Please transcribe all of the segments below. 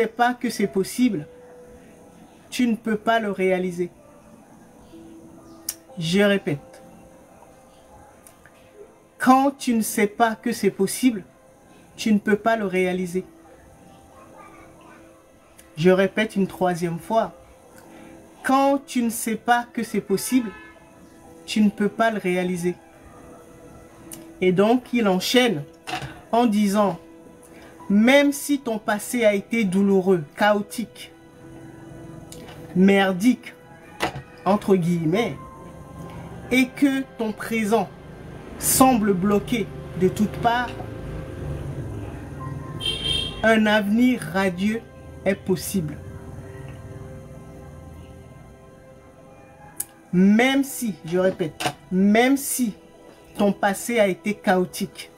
sais pas que c'est possible, tu ne peux pas le réaliser. Je répète. Quand tu ne sais pas que c'est possible, tu ne peux pas le réaliser. Je répète une troisième fois. Quand tu ne sais pas que c'est possible, tu ne peux pas le réaliser. Et donc, il enchaîne en disant, même si ton passé a été douloureux, chaotique, merdique, entre guillemets, et que ton présent semble bloqué de toutes parts, un avenir radieux est possible. Même si, je répète, même si ton passé a été chaotique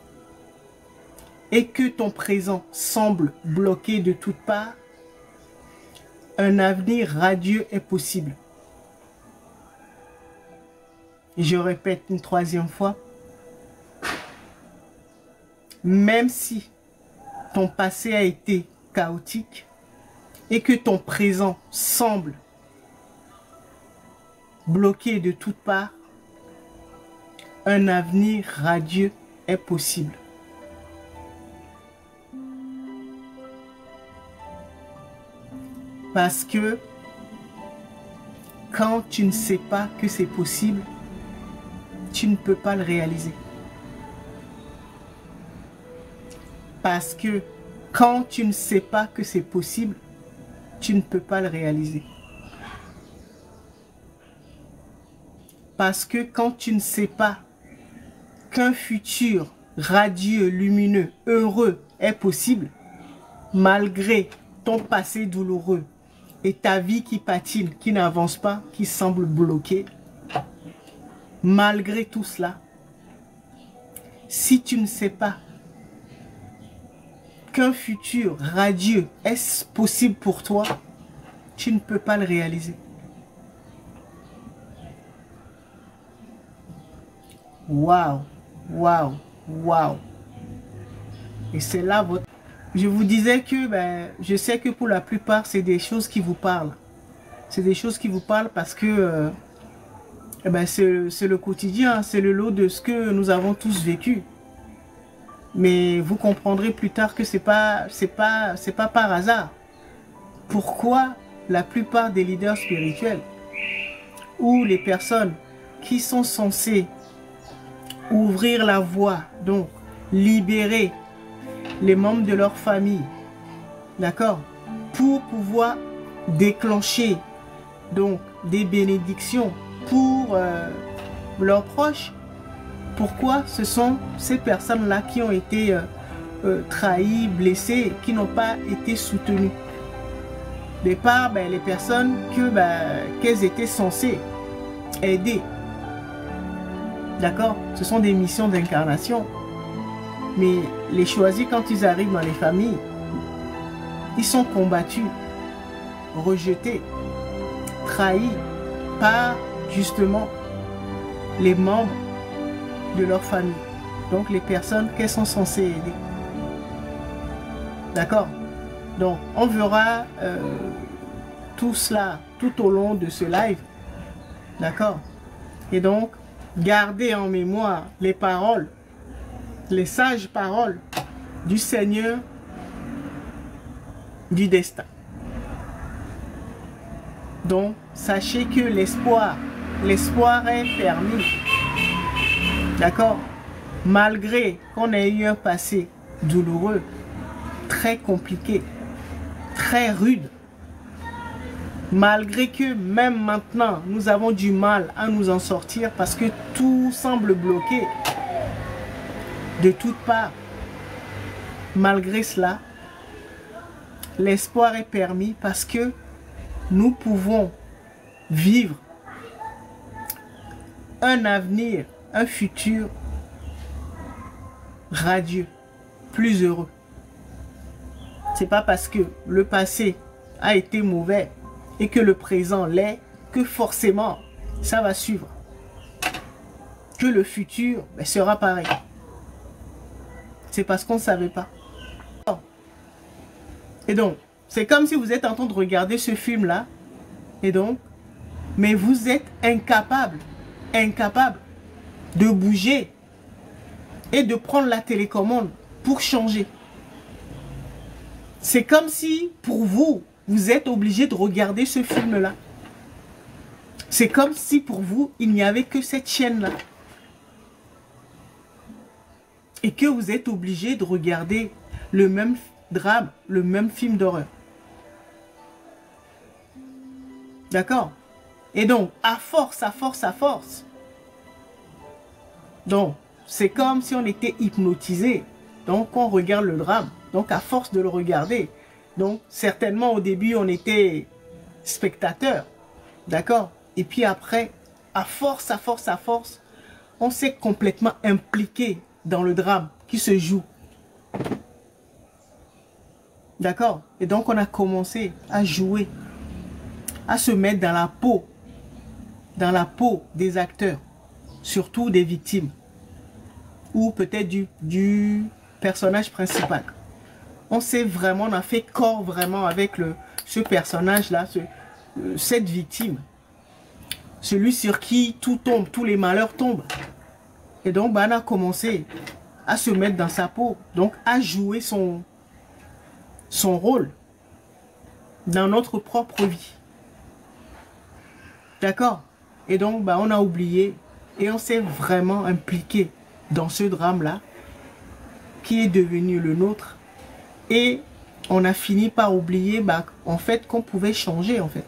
et que ton présent semble bloqué de toutes parts, un avenir radieux est possible. Je répète une troisième fois. Même si ton passé a été chaotique et que ton présent semble bloqué de toutes parts, un avenir radieux est possible. Parce que quand tu ne sais pas que c'est possible, tu ne peux pas le réaliser. Parce que quand tu ne sais pas que c'est possible, tu ne peux pas le réaliser. Parce que quand tu ne sais pas qu'un futur radieux, lumineux, heureux est possible, malgré ton passé douloureux et ta vie qui patine, qui n'avance pas, qui semble bloquée, malgré tout cela, si tu ne sais pas qu'un futur radieux est possible pour toi, tu ne peux pas le réaliser. Waouh, waouh, waouh. Et c'est là votre... Je vous disais que je sais que pour la plupart, c'est des choses qui vous parlent. C'est des choses qui vous parlent parce que c'est le quotidien, c'est le lot de ce que nous avons tous vécu. Mais vous comprendrez plus tard que c'est pas par hasard. Pourquoi la plupart des leaders spirituels ou les personnes qui sont censées ouvrir la voie, donc libérer les membres de leur famille, d'accord, pour pouvoir déclencher donc des bénédictions pour leurs proches, pourquoi ce sont ces personnes-là qui ont été trahies, blessées, qui n'ont pas été soutenues? Au départ, les personnes qu'elles étaient censées aider, d'accord, ce sont des missions d'incarnation. Mais les choisis, quand ils arrivent dans les familles, ils sont combattus, rejetés, trahis par justement les membres de leur famille. Donc les personnes qu'elles sont censées aider. D'accord? Donc on verra tout cela tout au long de ce live. D'accord? Et donc, gardez en mémoire les paroles, les sages paroles du Seigneur du destin. Donc, sachez que l'espoir est permis. D'accord? Malgré qu'on ait eu un passé douloureux, très compliqué, très rude, malgré que même maintenant, nous avons du mal à nous en sortir parce que tout semble bloqué de toutes parts. Malgré cela, l'espoir est permis parce que nous pouvons vivre un avenir, un futur radieux, plus heureux. C'est pas parce que le passé a été mauvais et que le présent l'est que forcément ça va suivre. Que le futur sera pareil. C'est parce qu'on ne savait pas. Et donc, C'est comme si vous êtes en train de regarder ce film-là. Et donc, mais vous êtes incapable de bouger et de prendre la télécommande pour changer. C'est comme si, pour vous, vous êtes obligé de regarder ce film-là. C'est comme si, pour vous, il n'y avait que cette chaîne-là. Et que vous êtes obligé de regarder le même drame, le même film d'horreur. D'accord? Et donc, à force. Donc, c'est comme si on était hypnotisé. Donc, on regarde le drame. Donc, à force de le regarder. Donc, certainement, au début, on était spectateur. D'accord? Et puis après, à force, on s'est complètement impliqué dans le drame qui se joue. D'accord? Et donc, on a commencé à jouer, à se mettre dans la peau des acteurs, surtout des victimes, ou peut-être du personnage principal. On a fait corps vraiment avec ce personnage-là, cette victime. Celui sur qui tout tombe, tous les malheurs tombent. Et donc, on a commencé à se mettre dans sa peau, donc à jouer son rôle dans notre propre vie. D'accord? Et donc, on a oublié et on s'est vraiment impliqué dans ce drame-là qui est devenu le nôtre. Et on a fini par oublier en fait qu'on pouvait changer en fait.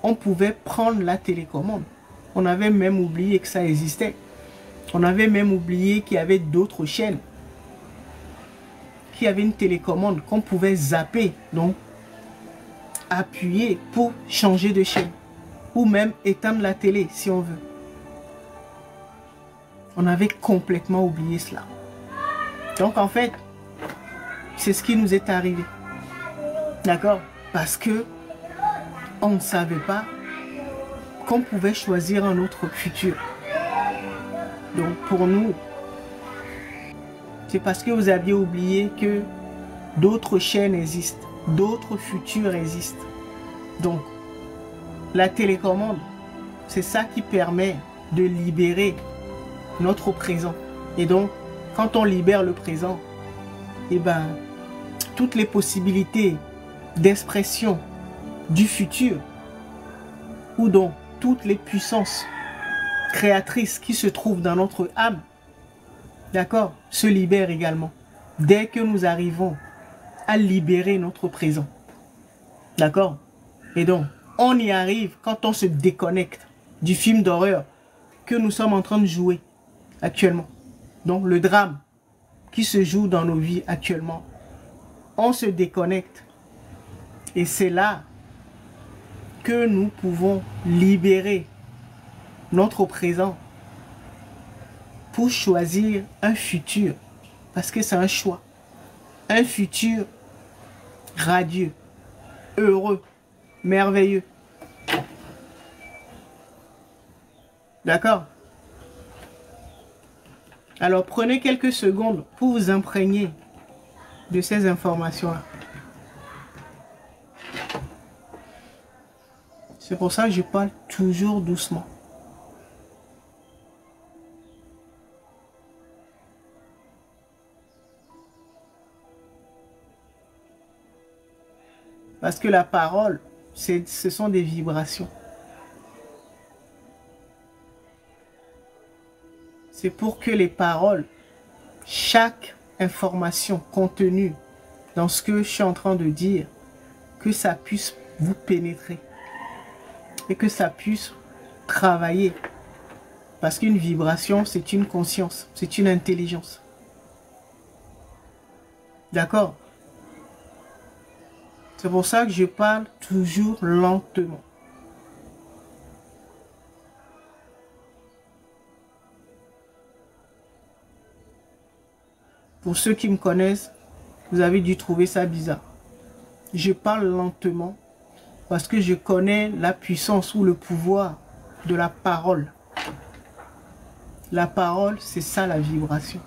On pouvait prendre la télécommande. On avait même oublié que ça existait. On avait même oublié qu'il y avait d'autres chaînes. Qu'il y avait une télécommande qu'on pouvait zapper, donc appuyer pour changer de chaîne. Ou même éteindre la télé si on veut. On avait complètement oublié cela. Donc en fait, c'est ce qui nous est arrivé. D'accord? Parce que on ne savait pas qu'on pouvait choisir un autre futur. Donc pour nous, c'est parce que vous aviez oublié que d'autres chaînes existent, d'autres futurs existent. Donc, la télécommande, c'est ça qui permet de libérer notre présent. Et donc, quand on libère le présent, toutes les possibilités d'expression du futur, ou donc toutes les puissances créatrices qui se trouvent dans notre âme, d'accord, se libèrent également. Dès que nous arrivons à libérer notre présent. D'accord? Et donc, on y arrive quand on se déconnecte du film d'horreur que nous sommes en train de jouer actuellement. Donc, le drame qui se joue dans nos vies actuellement, on se déconnecte. Et c'est là que nous pouvons libérer notre présent pour choisir un futur. Parce que c'est un choix. Un futur radieux, heureux, merveilleux. D'accord? Alors prenez quelques secondes pour vous imprégner de ces informations-là. C'est pour ça que je parle toujours doucement. Parce que la parole, ce sont des vibrations. C'est pour que les paroles, chaque information contenue dans ce que je suis en train de dire, que ça puisse vous pénétrer. Et que ça puisse travailler. Parce qu'une vibration, c'est une conscience, c'est une intelligence. D'accord? C'est pour ça que je parle toujours lentement. Pour ceux qui me connaissent, vous avez dû trouver ça bizarre. Je parle lentement parce que je connais la puissance ou le pouvoir de la parole. La parole, c'est ça la vibration.